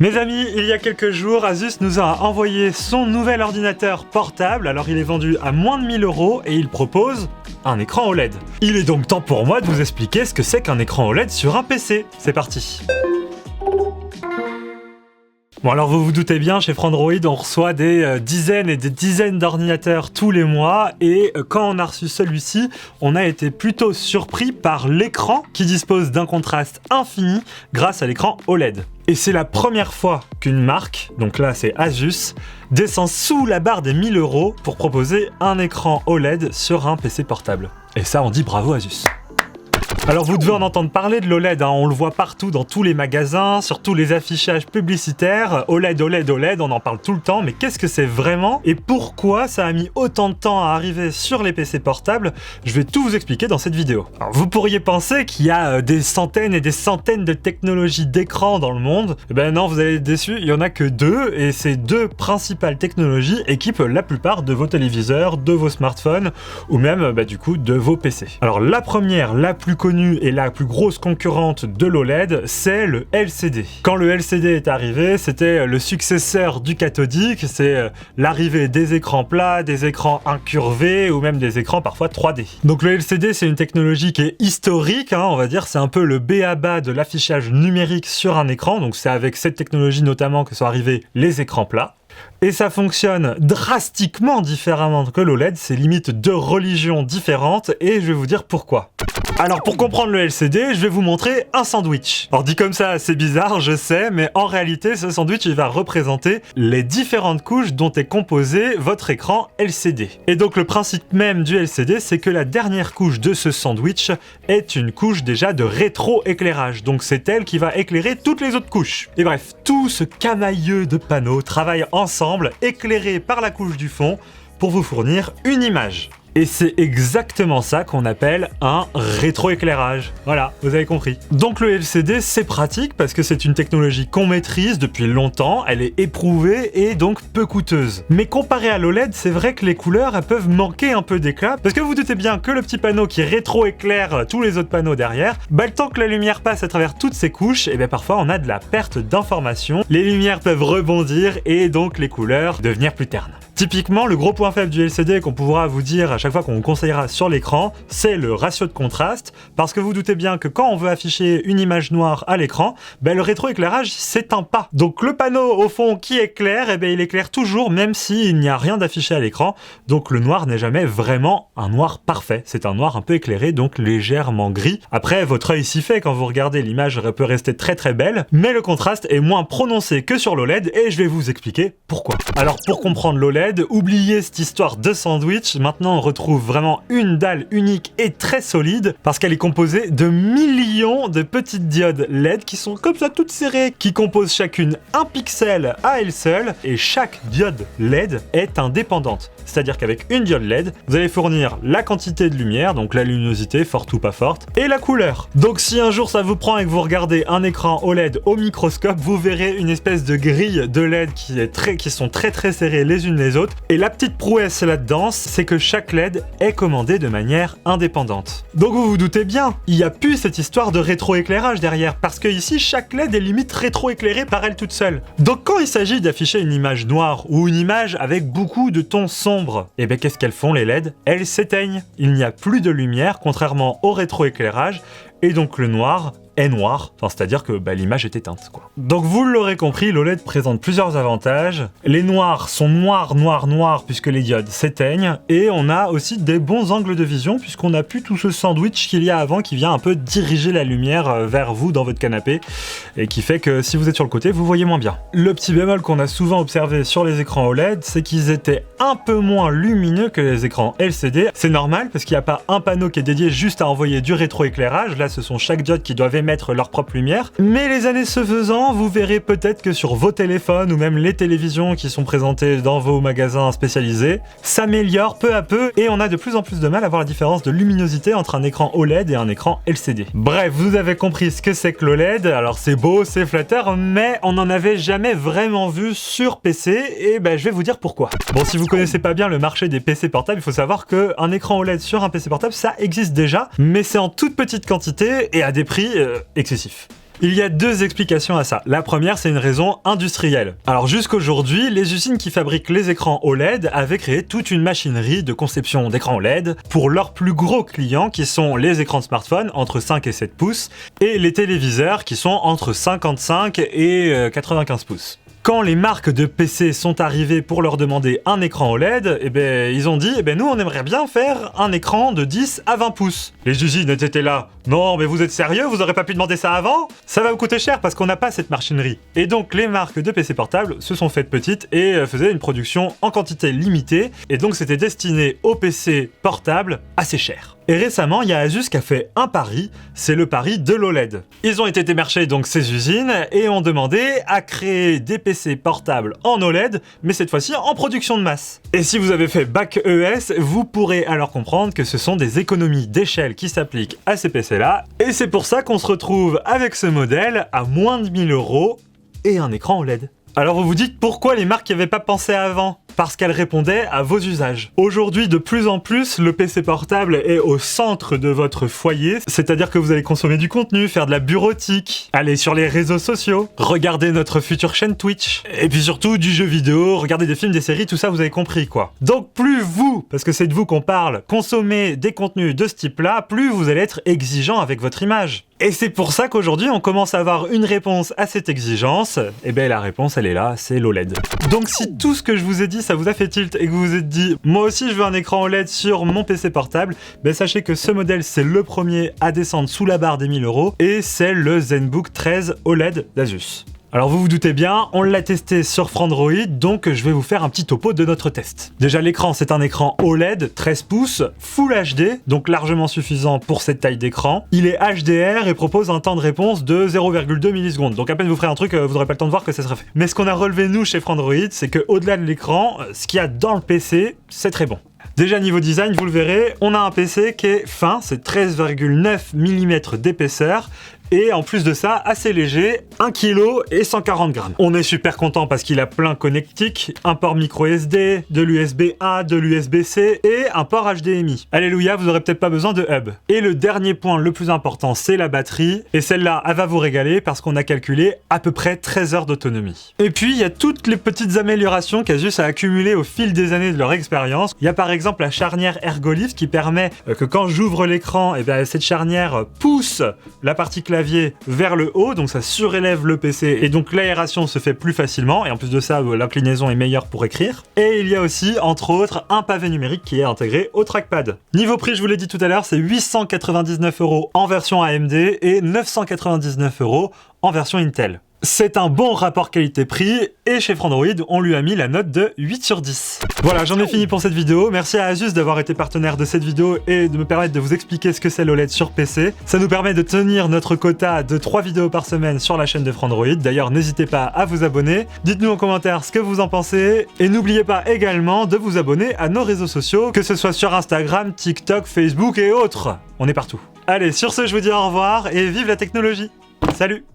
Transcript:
Mes amis, il y a quelques jours, Asus nous a envoyé son nouvel ordinateur portable. Alors il est vendu à moins de 1000 € et il propose un écran OLED. Il est donc temps pour moi de vous expliquer ce que c'est qu'un écran OLED sur un PC. C'est parti. Bon alors vous vous doutez bien, chez Frandroid on reçoit des dizaines et des dizaines d'ordinateurs tous les mois et quand on a reçu celui-ci, on a été plutôt surpris par l'écran qui dispose d'un contraste infini grâce à l'écran OLED. Et c'est la première fois qu'une marque, donc là c'est Asus, descend sous la barre des 1000 € pour proposer un écran OLED sur un PC portable. Et ça on dit bravo Asus. Alors vous devez en entendre parler de l'OLED, hein. On le voit partout dans tous les magasins, sur tous les affichages publicitaires, OLED, OLED, OLED, on en parle tout le temps, mais qu'est-ce que c'est vraiment et pourquoi ça a mis autant de temps à arriver sur les PC portables? Je vais tout vous expliquer dans cette vidéo. Alors vous pourriez penser qu'il y a des centaines et des centaines de technologies d'écran dans le monde, eh ben non, vous allez être déçus, il y en a que deux, et ces deux principales technologies équipent la plupart de vos téléviseurs, de vos smartphones, ou même du coup de vos PC. Alors la première, la plus connue et la plus grosse concurrente de l'OLED, c'est le LCD. Quand le LCD est arrivé, c'était le successeur du cathodique, c'est l'arrivée des écrans plats, des écrans incurvés ou même des écrans parfois 3D. Donc le LCD, c'est une technologie qui est historique, hein, on va dire, c'est un peu le b.a.-ba de l'affichage numérique sur un écran, donc c'est avec cette technologie notamment que sont arrivés les écrans plats. Et ça fonctionne drastiquement différemment que l'OLED, c'est limite deux religions différentes, et je vais vous dire pourquoi. Alors pour comprendre le LCD, je vais vous montrer un sandwich. Alors dit comme ça, c'est bizarre, je sais, mais en réalité, ce sandwich, il va représenter les différentes couches dont est composé votre écran LCD. Et donc le principe même du LCD, c'est que la dernière couche de ce sandwich est une couche déjà de rétroéclairage. Donc c'est elle qui va éclairer toutes les autres couches. Et bref, tout ce camailleux de panneaux travaille ensemble, éclairés par la couche du fond, pour vous fournir une image. Et c'est exactement ça qu'on appelle un rétroéclairage. Voilà, vous avez compris. Donc le LCD, c'est pratique parce que c'est une technologie qu'on maîtrise depuis longtemps, elle est éprouvée et donc peu coûteuse. Mais comparé à l'OLED, c'est vrai que les couleurs, elles peuvent manquer un peu d'éclat, parce que vous doutez bien que le petit panneau qui rétroéclaire tous les autres panneaux derrière, le temps que la lumière passe à travers toutes ces couches, et parfois on a de la perte d'information. Les lumières peuvent rebondir et donc les couleurs devenir plus ternes. Typiquement, le gros point faible du LCD qu'on pourra vous dire à chaque fois qu'on vous conseillera sur l'écran, c'est le ratio de contraste, parce que vous doutez bien que quand on veut afficher une image noire à l'écran, le rétroéclairage s'éteint pas. Donc le panneau au fond qui éclaire, il éclaire toujours même s'il n'y a rien d'affiché à l'écran, donc le noir n'est jamais vraiment un noir parfait. C'est un noir un peu éclairé, donc légèrement gris. Après, votre œil s'y fait quand vous regardez, l'image peut rester très très belle, mais le contraste est moins prononcé que sur l'OLED, et je vais vous expliquer pourquoi. Alors pour comprendre l'OLED, oubliez cette histoire de sandwich, maintenant on retrouve vraiment une dalle unique et très solide parce qu'elle est composée de millions de petites diodes LED qui sont comme ça toutes serrées, qui composent chacune un pixel à elle seule, et chaque diode LED est indépendante. C'est-à-dire qu'avec une diode LED, vous allez fournir la quantité de lumière, donc la luminosité, forte ou pas forte, et la couleur. Donc si un jour ça vous prend et que vous regardez un écran OLED au microscope, vous verrez une espèce de grille de LED qui sont très très serrées les unes les autres. Et la petite prouesse là-dedans, c'est que chaque LED est commandé de manière indépendante. Donc vous vous doutez bien, il n'y a plus cette histoire de rétroéclairage derrière, parce que ici, chaque LED est limite rétroéclairée par elle toute seule. Donc quand il s'agit d'afficher une image noire ou une image avec beaucoup de tons sombres, qu'est-ce qu'elles font les LED? Elles s'éteignent. Il n'y a plus de lumière, contrairement au rétroéclairage, et donc le noir est noir, c'est-à-dire que l'image est éteinte, quoi. Donc vous l'aurez compris, l'OLED présente plusieurs avantages. Les noirs sont noirs puisque les diodes s'éteignent, et on a aussi des bons angles de vision puisqu'on n'a plus tout ce sandwich qu'il y a avant qui vient un peu diriger la lumière vers vous dans votre canapé, et qui fait que si vous êtes sur le côté, vous voyez moins bien. Le petit bémol qu'on a souvent observé sur les écrans OLED, c'est qu'ils étaient un peu moins lumineux que les écrans LCD. C'est normal parce qu'il n'y a pas un panneau qui est dédié juste à envoyer du rétroéclairage, là ce sont chaque diode qui doivent émettre leur propre lumière, mais les années se faisant, vous verrez peut-être que sur vos téléphones ou même les télévisions qui sont présentées dans vos magasins spécialisés, s'améliore peu à peu, et on a de plus en plus de mal à voir la différence de luminosité entre un écran OLED et un écran LCD. Bref, vous avez compris ce que c'est que l'OLED, alors c'est beau, c'est flatteur, mais on n'en avait jamais vraiment vu sur PC, et je vais vous dire pourquoi. Bon, si vous connaissez pas bien le marché des PC portables, il faut savoir qu'un écran OLED sur un PC portable, ça existe déjà, mais c'est en toute petite quantité et à des prix excessifs. Il y a deux explications à ça. La première, c'est une raison industrielle. Alors jusqu'aujourd'hui, les usines qui fabriquent les écrans OLED avaient créé toute une machinerie de conception d'écrans OLED pour leurs plus gros clients qui sont les écrans de smartphone entre 5 et 7 pouces et les téléviseurs qui sont entre 55 et 95 pouces. Quand les marques de PC sont arrivées pour leur demander un écran OLED, ils ont dit, nous on aimerait bien faire un écran de 10 à 20 pouces. Les usines étaient là, non mais vous êtes sérieux, vous aurez pas pu demander ça avant? Ça va vous coûter cher parce qu'on n'a pas cette machinerie. Et donc les marques de PC portables se sont faites petites et faisaient une production en quantité limitée, et donc c'était destiné aux PC portables assez chers. Et récemment, il y a Asus qui a fait un pari, c'est le pari de l'OLED. Ils ont été démarcher donc ces usines et ont demandé à créer des PC portables en OLED, mais cette fois-ci en production de masse. Et si vous avez fait Bac ES, vous pourrez alors comprendre que ce sont des économies d'échelle qui s'appliquent à ces PC-là, et c'est pour ça qu'on se retrouve avec ce modèle à moins de 1000 € et un écran OLED. Alors vous vous dites pourquoi les marques n'y avaient pas pensé avant? Parce qu'elles répondaient à vos usages. Aujourd'hui, de plus en plus, le PC portable est au centre de votre foyer, c'est-à-dire que vous allez consommer du contenu, faire de la bureautique, aller sur les réseaux sociaux, regarder notre future chaîne Twitch, et puis surtout du jeu vidéo, regarder des films, des séries, tout ça vous avez compris quoi. Donc plus vous, parce que c'est de vous qu'on parle, consommez des contenus de ce type-là, plus vous allez être exigeant avec votre image. Et c'est pour ça qu'aujourd'hui on commence à avoir une réponse à cette exigence, et la réponse elle est là, c'est l'OLED. Donc si tout ce que je vous ai dit ça vous a fait tilt et que vous vous êtes dit moi aussi je veux un écran OLED sur mon PC portable, sachez que ce modèle c'est le premier à descendre sous la barre des 1000 € et c'est le ZenBook 13 OLED d'Asus. Alors vous vous doutez bien, on l'a testé sur Frandroid, donc je vais vous faire un petit topo de notre test. Déjà l'écran, c'est un écran OLED 13 pouces, Full HD, donc largement suffisant pour cette taille d'écran. Il est HDR et propose un temps de réponse de 0,2 millisecondes, donc à peine vous ferez un truc, vous n'aurez pas le temps de voir que ça sera fait. Mais ce qu'on a relevé nous chez Frandroid, c'est qu'au-delà de l'écran, ce qu'il y a dans le PC, c'est très bon. Déjà niveau design, vous le verrez, on a un PC qui est fin, c'est 13,9 mm d'épaisseur, et en plus de ça, assez léger, 1 kg et 140 grammes. On est super content parce qu'il a plein connectiques, un port micro SD, de l'USB-A, de l'USB-C et un port HDMI. Alléluia, vous aurez peut-être pas besoin de hub. Et le dernier point le plus important, c'est la batterie. Et celle-là, elle va vous régaler parce qu'on a calculé à peu près 13 heures d'autonomie. Et puis, il y a toutes les petites améliorations qu'Asus a accumulées au fil des années de leur expérience. Il y a par exemple la charnière Ergolift qui permet que quand j'ouvre l'écran, cette charnière pousse la partie clavier vers le haut, donc ça surélève le PC et donc l'aération se fait plus facilement, et en plus de ça l'inclinaison est meilleure pour écrire. Et il y a aussi entre autres un pavé numérique qui est intégré au trackpad. Niveau prix, je vous l'ai dit tout à l'heure, c'est 899 € en version AMD et 999 € en version Intel. C'est un bon rapport qualité-prix et chez Frandroid, on lui a mis la note de 8 sur 10. Voilà, j'en ai fini pour cette vidéo. Merci à Asus d'avoir été partenaire de cette vidéo et de me permettre de vous expliquer ce que c'est l'OLED sur PC. Ça nous permet de tenir notre quota de 3 vidéos par semaine sur la chaîne de Frandroid. D'ailleurs, n'hésitez pas à vous abonner. Dites-nous en commentaire ce que vous en pensez et n'oubliez pas également de vous abonner à nos réseaux sociaux, que ce soit sur Instagram, TikTok, Facebook et autres. On est partout. Allez, sur ce, je vous dis au revoir et vive la technologie. Salut!